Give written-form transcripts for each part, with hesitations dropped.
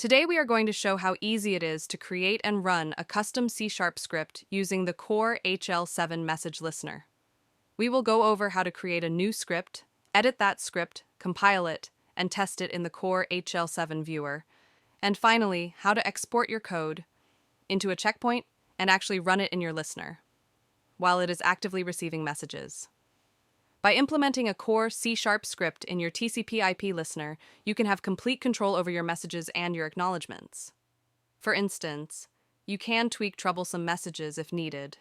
Today we are going to show how easy it is to create and run a custom C# script using the CORE HL7 message listener. We will go over how to create a new script, edit that script, compile it, and test it in the CORE HL7 viewer, and finally, how to export your code into a checkpoint and actually run it in your listener while it is actively receiving messages. By implementing a CORE C# script in your TCP/IP listener, you can have complete control over your messages and your acknowledgements. For instance, you can tweak troublesome messages if needed.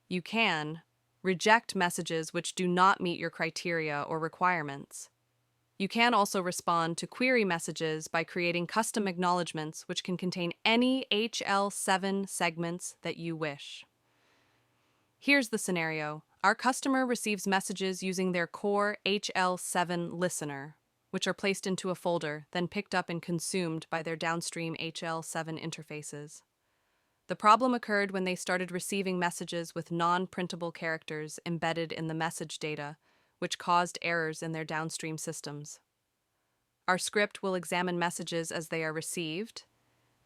You can reject messages which do not meet your criteria or requirements. You can also respond to query messages by creating custom acknowledgements which can contain any HL7 segments that you wish. Here's the scenario. Our customer receives messages using their CORE HL7 Listener, which are placed into a folder, then picked up and consumed by their downstream HL7 interfaces. The problem occurred when they started receiving messages with non-printable characters embedded in the message data, which caused errors in their downstream systems. Our script will examine messages as they are received,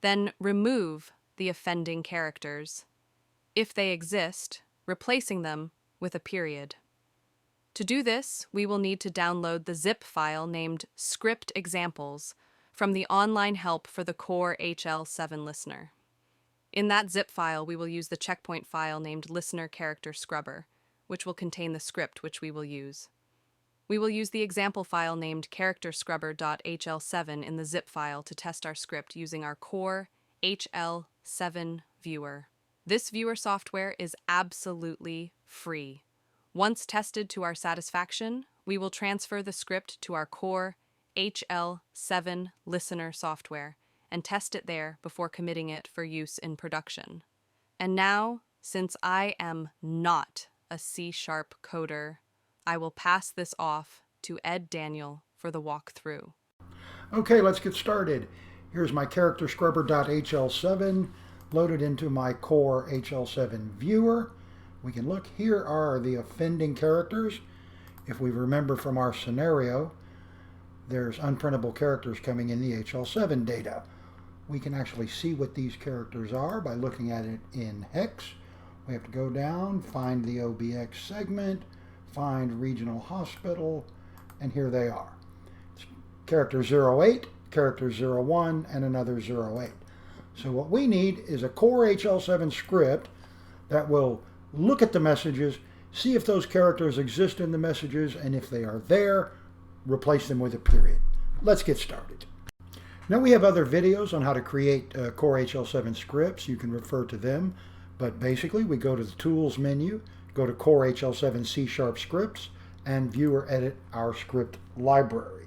then remove the offending characters, if they exist, replacing them with a period. To do this, we will need to download the zip file named Script Examples from the online help for the CORE HL7 Listener. In that zip file, we will use the checkpoint file named Listener Character Scrubber, which will contain the script which we will use. We will use the example file named characterscrubber.hl7 in the zip file to test our script using our CORE HL7 viewer. This viewer software is absolutely free. Once tested to our satisfaction, we will transfer the script to our CORE HL7 Listener software and test it there before committing it for use in production. And now, since I am not a C# coder, I will pass this off to Ed Daniel for the walkthrough. Okay, let's get started. Here's my characterscrubber.hl7 loaded into my CORE HL7 viewer. We can look, here are the offending characters. If we remember from our scenario, there's unprintable characters coming in the HL7 data. We can actually see what these characters are by looking at it in hex. We have to go down, find the OBX segment, find regional hospital, and here they are. It's character 08, character 01, and another 08. So what we need is a CORE HL7 script that will look at the messages, see if those characters exist in the messages, and if they are there, replace them with a period. Let's get started. Now we have other videos on how to create CORE HL7 scripts. You can refer to them, but basically we go to the Tools menu, go to CORE HL7 C Scripts, and view or edit our script library.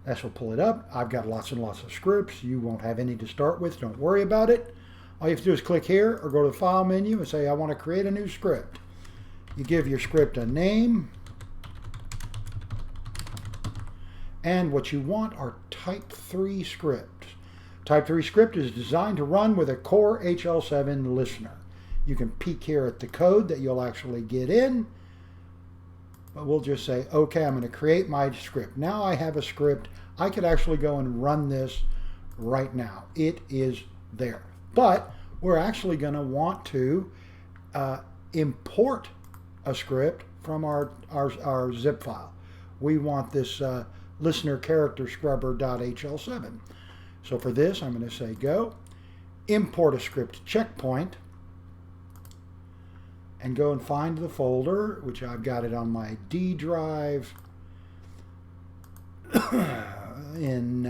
This will pull it up. I've got lots and lots of scripts. You won't have any to start with. Don't worry about it. All you have to do is click here or go to the File menu and say, I want to create a new script. You give your script a name. And what you want are Type 3 scripts. Type 3 script is designed to run with a CORE HL7 listener. You can peek here at the code that you'll actually get in. But we'll just say, okay, I'm going to create my script. Now I have a script. I could actually go and run this right now. It is there. But we're actually going to want to import a script from our zip file. We want this listener character scrubber.hl7. So for this, I'm going to say go, import a script checkpoint, and go and find the folder, which I've got it on my D drive in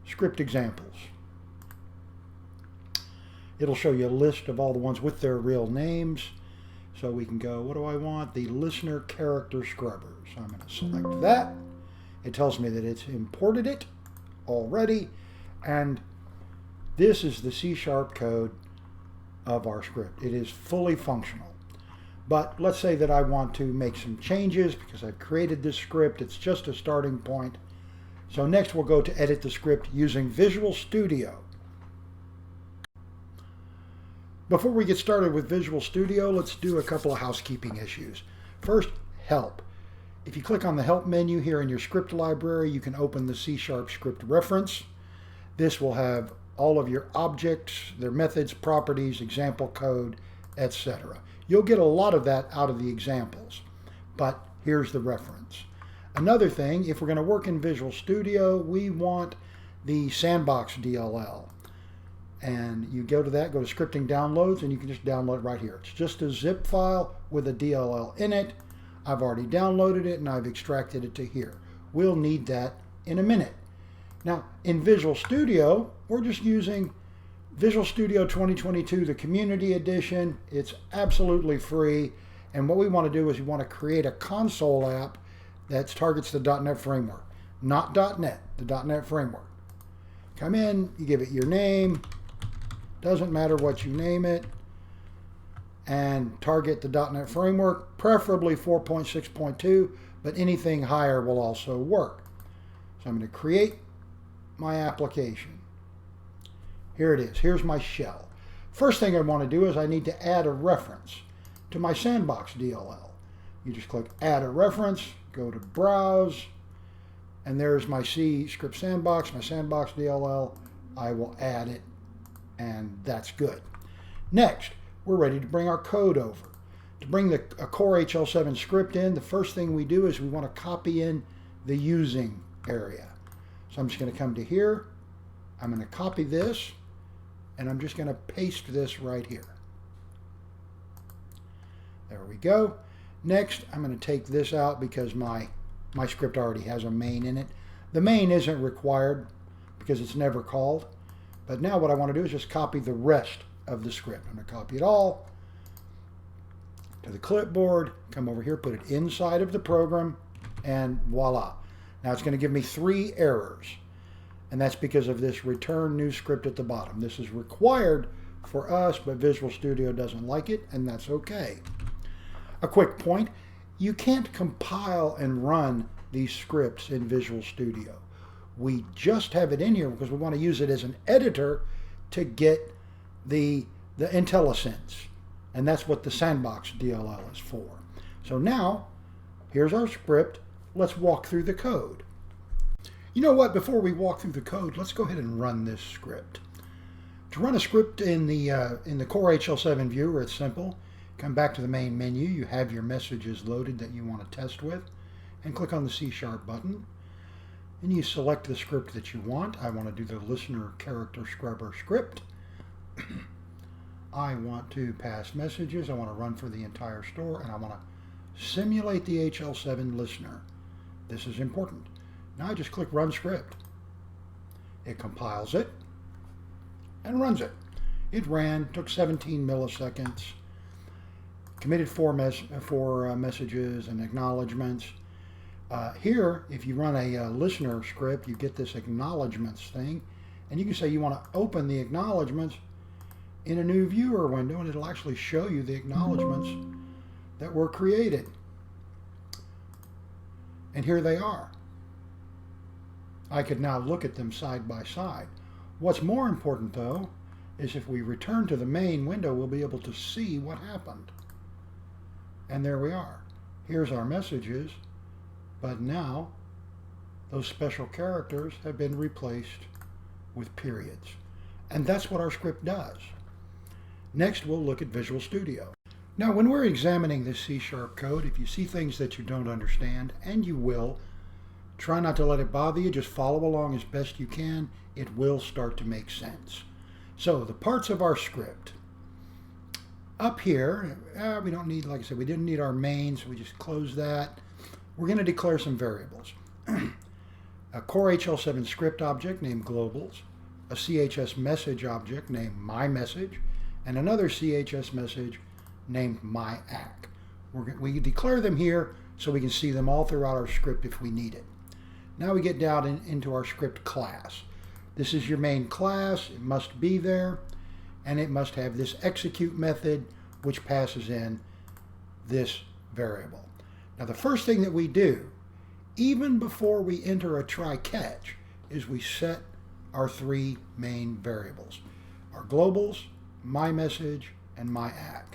script examples. It'll show you a list of all the ones with their real names. So we can go, what do I want? The listener character scrubber. So I'm going to select that. It tells me that it's imported it already. And this is the C# code of our script. It is fully functional. But let's say that I want to make some changes because I've created this script. It's just a starting point. So next we'll go to edit the script using Visual Studio. Before we get started with Visual Studio, let's do a couple of housekeeping issues. First, help. If you click on the Help menu here in your script library, you can open the C# script reference. This will have all of your objects, their methods, properties, example code, etc. You'll get a lot of that out of the examples, but here's the reference. Another thing, if we're going to work in Visual Studio, we want the sandbox DLL. And you go to that, go to scripting downloads, and you can just download it right here. It's just a zip file with a DLL in it. I've already downloaded it and I've extracted it to here. We'll need that in a minute. Now, in Visual Studio, we're just using Visual Studio 2022, the Community Edition. It's absolutely free. And what we want to do is we want to create a console app that targets the .NET framework. Not .NET, the .NET framework. Come in, you give it your name. Doesn't matter what you name it. And target the .NET framework, preferably 4.6.2, but anything higher will also work. So I'm going to create my application. Here it is. Here's my shell. First thing I want to do is I need to add a reference to my sandbox DLL. You just click Add a Reference, go to Browse, and there's my C Script Sandbox, my sandbox DLL. I will add it, and that's good. Next, we're ready to bring our code over. To bring a CORE HL7 script in, the first thing we do is we want to copy in the using area. So I'm just going to come to here. I'm going to copy this, and I'm just going to paste this right here. There we go. Next, I'm going to take this out because my script already has a main in it. The main isn't required because it's never called. But now what I want to do is just copy the rest of the script. I'm going to copy it all to the clipboard, come over here, put it inside of the program, and voila. Now it's going to give me 3 errors. And that's because of this return new script at the bottom. This is required for us, but Visual Studio doesn't like it, and that's okay. A quick point, you can't compile and run these scripts in Visual Studio. We just have it in here because we want to use it as an editor to get the IntelliSense. And that's what the sandbox DLL is for. So now, here's our script. Let's walk through the code. You know what? Before we walk through the code, let's go ahead and run this script. To run a script in the CORE HL7 viewer, it's simple. Come back to the main menu. You have your messages loaded that you want to test with, and click on the C# button. And you select the script that you want. I want to do the listener character scrubber script. I want to pass messages. I want to run for the entire store, and I want to simulate the HL7 listener. This is important. Now I just click Run Script. It compiles it and runs it. It ran, took 17 milliseconds, committed 4 messages and acknowledgements. Here, if you run a listener script, you get this acknowledgements thing, and you can say you want to open the acknowledgements in a new viewer window, and it'll actually show you the acknowledgements that were created. And here they are. I could now look at them side by side. What's more important, though, is if we return to the main window, we'll be able to see what happened. And there we are. Here's our messages, but now those special characters have been replaced with periods. And that's what our script does. Next, we'll look at Visual Studio. Now, when we're examining this C# code, if you see things that you don't understand, and you will, try not to let it bother you. Just follow along as best you can. It will start to make sense. So, the parts of our script. Up here, we don't need, like I said, we didn't need our main, so we just close that. We're going to declare some variables. A CORE HL7 script object named globals, a CHS message object named myMessage, and another CHS message named myAck. We declare them here so we can see them all throughout our script if we need it. Now we get down into our script class. This is your main class. It must be there, and it must have this execute method, which passes in this variable. Now the first thing that we do, even before we enter a try-catch, is we set our 3 main variables. Our globals, myMessage, and myAck.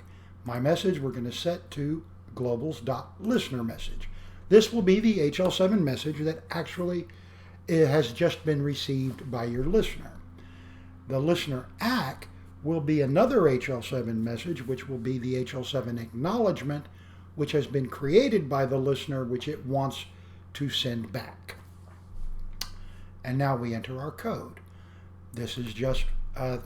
MyMessage we're going to set to globals.listenerMessage. This will be the HL7 message that actually it has just been received by your listener. The listener ACK will be another HL7 message, which will be the HL7 acknowledgement, which has been created by the listener, which it wants to send back. And now we enter our code. This is just a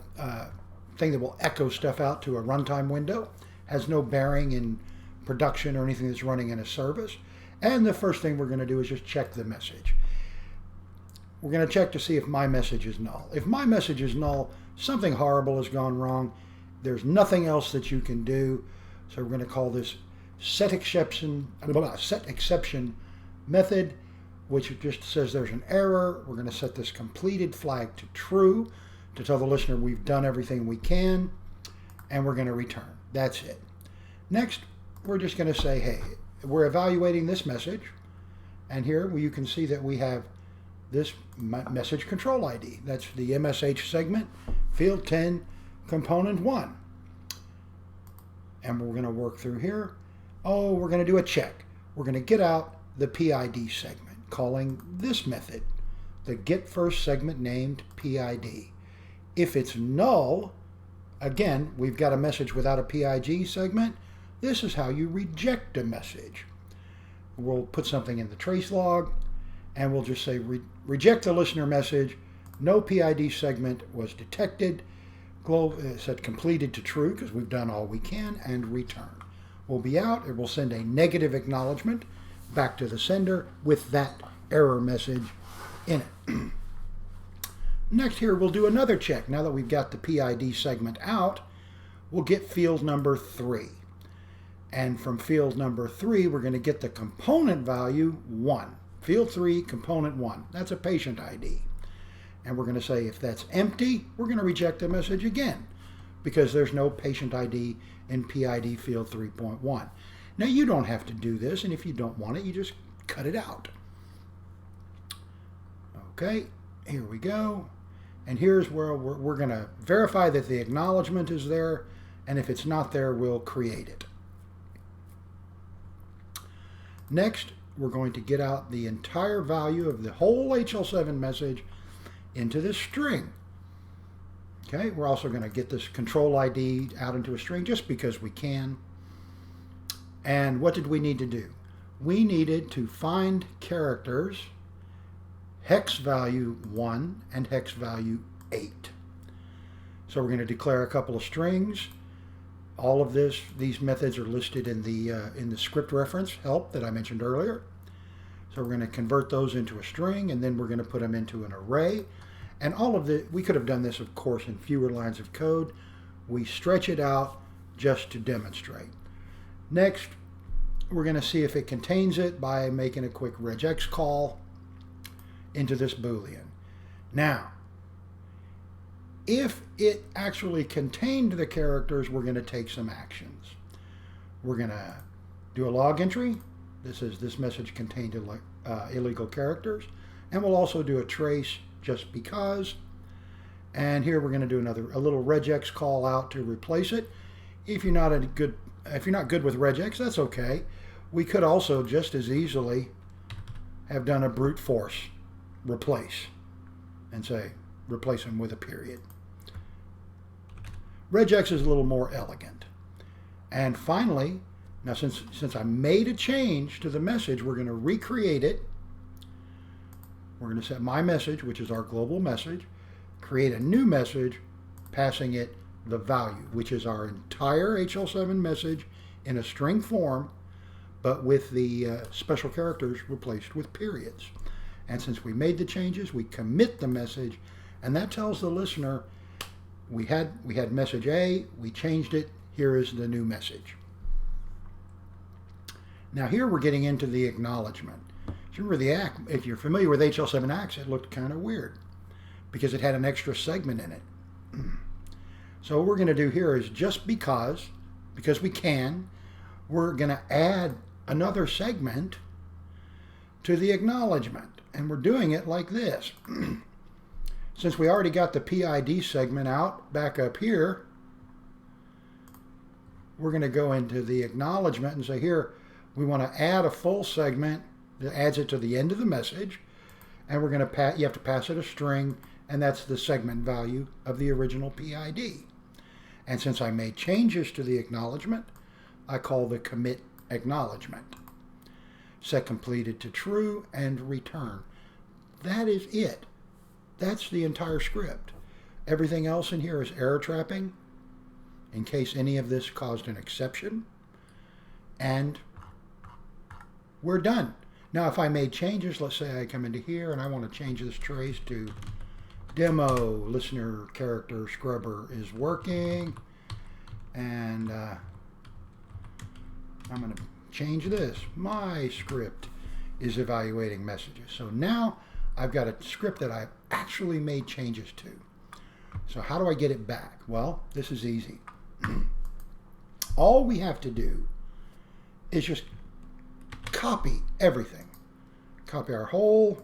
thing that will echo stuff out to a runtime window, has no bearing in production or anything that's running in a service. And the first thing we're going to do is just check the message. We're going to check to see if my message is null. If my message is null, something horrible has gone wrong. There's nothing else that you can do. So we're going to call this set exception method, which just says there's an error. We're going to set this completed flag to true to tell the listener we've done everything we can, and we're going to return. That's it. Next, we're just going to say, hey, we're evaluating this message, and here you can see that we have this message control ID. That's the MSH segment, field 10, component 1. And we're going to work through here. Oh, we're going to do a check. We're going to get out the PID segment, calling this method, the get first segment named PID. If it's null, again, we've got a message without a PID segment. This is how you reject a message. We'll put something in the trace log, and we'll just say reject the listener message. No PID segment was detected. Set completed to true because we've done all we can, and return. We'll be out. It will send a negative acknowledgement back to the sender with that error message in it. Next here, we'll do another check. Now that we've got the PID segment out, we'll get field number 3. And from field number 3, we're going to get the component value 1. Field 3, component 1. That's a patient ID. And we're going to say if that's empty, we're going to reject the message again because there's no patient ID in PID field 3.1. Now you don't have to do this, and if you don't want it, you just cut it out. Okay, here we go. And here's where we're going to verify that the acknowledgement is there, and if it's not there, we'll create it. Next, we're going to get out the entire value of the whole HL7 message into this string. Okay, we're also going to get this control ID out into a string just because we can. And what did we need to do? We needed to find characters hex value 1 and hex value 8. So we're going to declare a couple of strings. All of these methods are listed in the script reference help that I mentioned earlier. So we're going to convert those into a string, and then we're going to put them into an array. And all of we could have done this, of course, in fewer lines of code. We stretch it out just to demonstrate. Next, we're going to see if it contains it by making a quick regex call into this Boolean. Now, if it actually contained the characters, we're going to take some actions. We're going to do a log entry. This is this message contained illegal characters. And we'll also do a trace just because. And here we're going to do a little regex call out to replace it. If you're not good with regex, that's okay. We could also just as easily have done a brute force replace and say replace them with a period. Regex is a little more elegant. And finally, now since I made a change to the message, we're going to recreate it. We're going to set my message, which is our global message, create a new message, passing it the value, which is our entire HL7 message in a string form, but with the special characters replaced with periods. And since we made the changes, we commit the message, and that tells the listener we had message A, we changed it, here is the new message. Now here we're getting into the acknowledgement. Remember the ACK, if you're familiar with HL7 ACKs, it looked kind of weird because it had an extra segment in it. So what we're going to do here is just because we can, we're going to add another segment to the acknowledgement. And we're doing it like this. Since we already got the PID segment out back up here, we're going to go into the acknowledgement and say here, we want to add a full segment that adds it to the end of the message. and we're going to you have to pass it a string, and that's the segment value of the original PID. And since I made changes to the acknowledgement, I call the commit acknowledgement. Set completed to true and return. That is it. That's the entire script. Everything else in here is error trapping in case any of this caused an exception. And we're done. Now, if I made changes, let's say I come into here and I want to change this trace to demo listener character scrubber is working, and I'm going to change this. My script is evaluating messages. So now I've got a script that I've actually made changes to. So how do I get it back? Well, this is easy. All we have to do is just copy everything. Copy our whole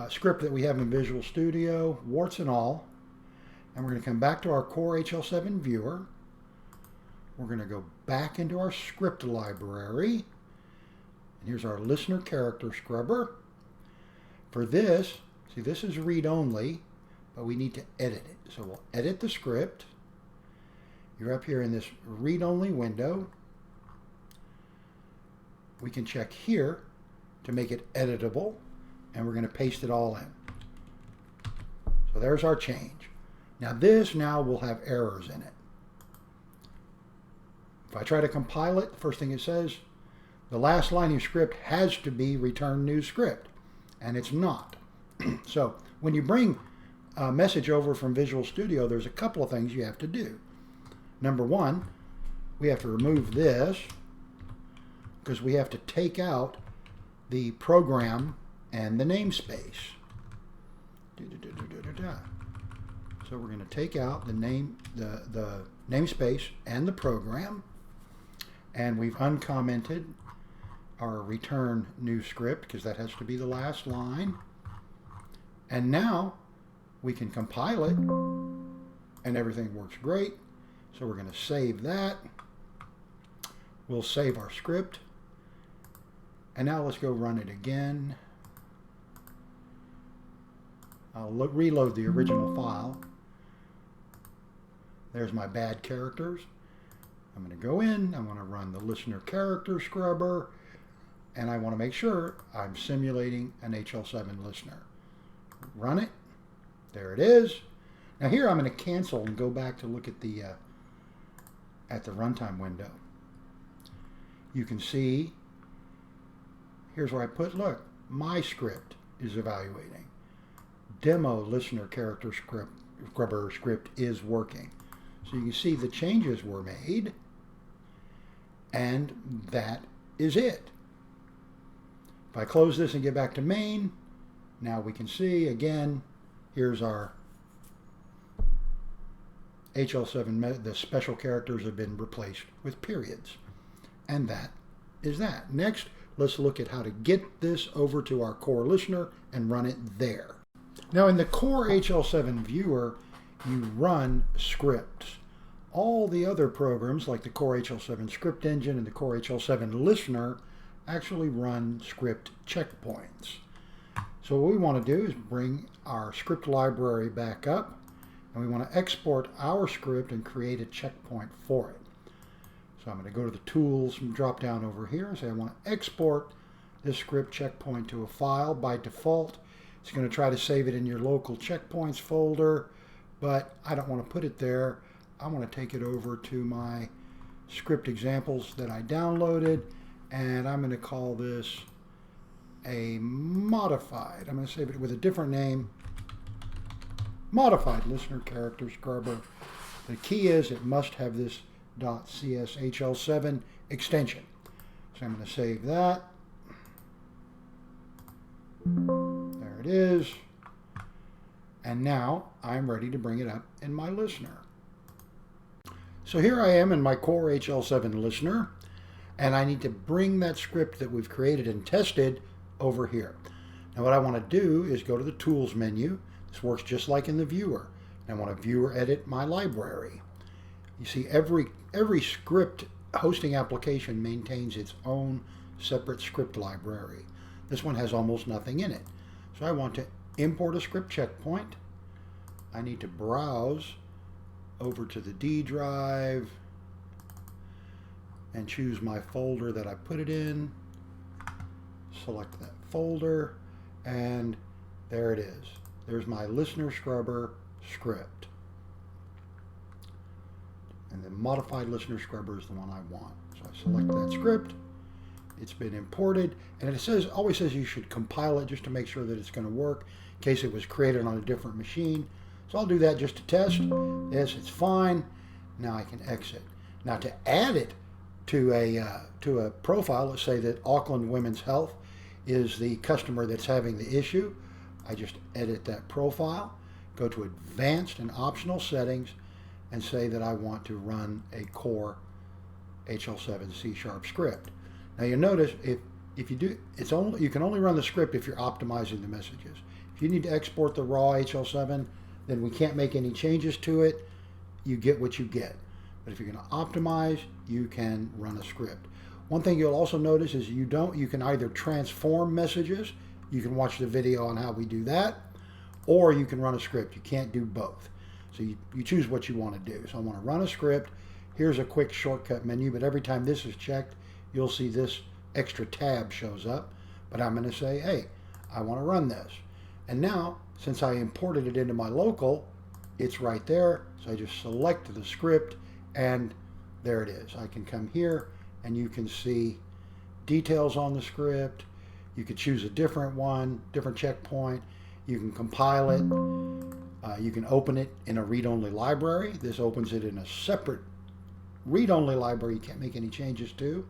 script that we have in Visual Studio, warts and all, and we're going to come back to our Core HL7 viewer. We're going to go back into our script library, and here's our listener character scrubber. For this, see, this is read-only, but we need to edit it. So we'll edit the script. You're up here in this read-only window. We can check here to make it editable, and we're going to paste it all in. So there's our change. Now this now will have errors in it. If I try to compile it, the first thing it says, the last line of your script has to be return new script, and it's not. So when you bring a message over from Visual Studio, there's a couple of things you have to do. Number one, we have to remove this because we have to take out the program and the namespace. So we're going to take out the namespace and the program, and we've uncommented our return new script because that has to be the last line. And now we can compile it and everything works great. So we're going to save that. We'll save our script. And now let's go run it again. I'll reload the original file. There's my bad characters. I'm going to go in. I want to run the listener character scrubber. And I want to make sure I'm simulating an HL7 listener. Run it. There it is. Now here I'm going to cancel and go back to look at the runtime window. You can see, here's where I put, look, my script is evaluating. Demo listener character scrubber script is working. So you can see the changes were made, and that is it. If I close this and get back to main, now we can see again, here's our HL7, the special characters have been replaced with periods. And that is that. Next, let's look at how to get this over to our core listener and run it there. Now in the core HL7 viewer, you run scripts. All the other programs like the core HL7 script engine and the core HL7 listener actually run script checkpoints. So what we want to do is bring our script library back up, and we want to export our script and create a checkpoint for it. So I'm going to go to the tools and drop down over here and say I want to export this script checkpoint to a file. By default, it's going to try to save it in your local checkpoints folder, but I don't want to put it there. I want to take it over to my script examples that I downloaded, and I'm going to call this a modified. I'm going to save it with a different name. Modified listener character scrubber. The key is it must have this .cshl7 extension. So I'm going to save that. There it is. And now I'm ready to bring it up in my listener. So here I am in my core HL7 listener, and I need to bring that script that we've created and tested over here. Now what I want to do is go to the Tools menu. This works just like in the viewer. I want to viewer edit my library. You see every script hosting application maintains its own separate script library. This one has almost nothing in it. So I want to import a script checkpoint. I need to browse over to the D drive and choose my folder that I put it in. Select that folder, and there it is. There's my listener scrubber script. And the modified listener scrubber is the one I want. So I select that script. It's been imported, and it always says you should compile it just to make sure that it's going to work in case it was created on a different machine. So I'll do that just to test. Yes, it's fine. Now I can exit. Now to add it to a profile, let's say that Auckland Women's Health is the customer that's having the issue. I just edit that profile, go to Advanced and Optional Settings, and say that I want to run a CORE HL7 C# script. Now you notice if you do, you can only run the script if you're optimizing the messages. If you need to export the raw HL7, then we can't make any changes to it. You get what you get. But if you're going to optimize, you can run a script. One thing you'll also notice is you can either transform messages. You can watch the video on how we do that, or you can run a script. You can't do both. So you choose what you want to do. So I want to run a script. Here's a quick shortcut menu, but every time this is checked, you'll see this extra tab shows up. But I'm going to say, hey, I want to run this. And now, since I imported it into my local, it's right there. So I just select the script, and there it is. I can come here, and you can see details on the script. You could choose a different one, different checkpoint. You can compile it. You can open it in a read-only library. This opens it in a separate read-only library you can't make any changes to.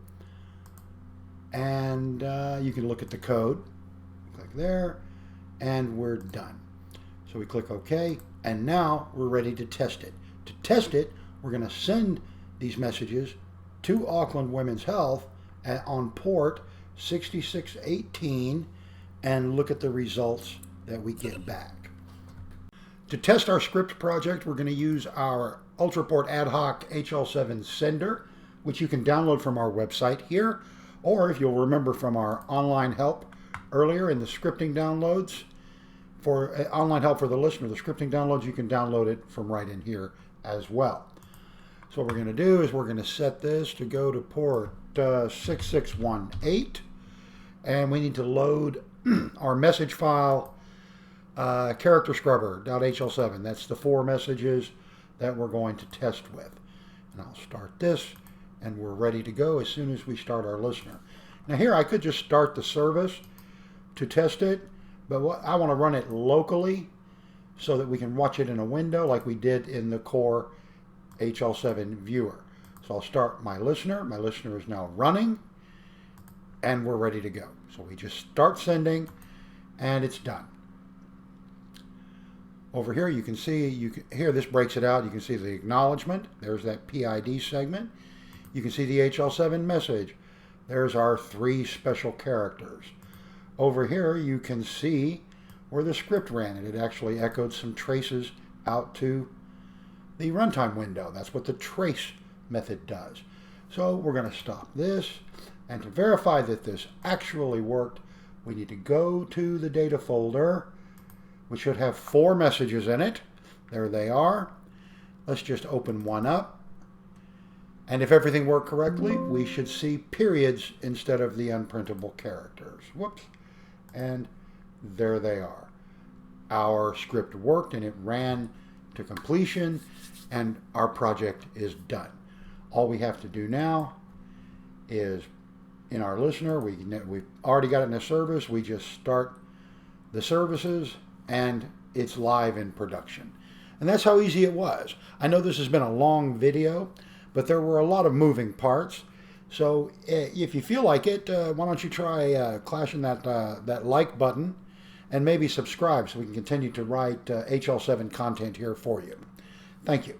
And you can look at the code. Click there, and we're done. So we click OK, and now we're ready to test it. To test it, we're going to send these messages to Auckland Women's Health on port 6618 and look at the results that we get back. To test our script project, we're going to use our UltraPort Ad Hoc HL7 sender, which you can download from our website here, or if you'll remember from our online help earlier in the scripting downloads, for online help for the listener, the scripting downloads, you can download it from right in here as well. So what we're going to do is we're going to set this to go to port 6618, and we need to load our message file, character scrubber.hl7. That's the 4 messages that we're going to test with. And I'll start this, and we're ready to go as soon as we start our listener. Now here I could just start the service to test it, but I want to run it locally so that we can watch it in a window like we did in the CORE HL7 viewer. So I'll start my listener. My listener is now running, and we're ready to go. So we just start sending, and it's done. Over here you can see, here this breaks it out. You can see the acknowledgement. There's that PID segment. You can see the HL7 message. There's our 3 special characters. Over here you can see where the script ran, and it actually echoed some traces out to the runtime window. That's what the trace method does. So we're going to stop this, and to verify that this actually worked, we need to go to the data folder, which should have 4 messages in it. There they are. Let's just open one up. And if everything worked correctly, we should see periods instead of the unprintable characters. Whoops. And there they are. Our script worked, and it ran to completion, and our project is done. All we have to do now is, in our listener, we've already got it in a service. We just start the services, and it's live in production. And that's how easy it was. I know this has been a long video, but there were a lot of moving parts. So if you feel like it, why don't you try clashing that like button and maybe subscribe so we can continue to write HL7 content here for you. Thank you.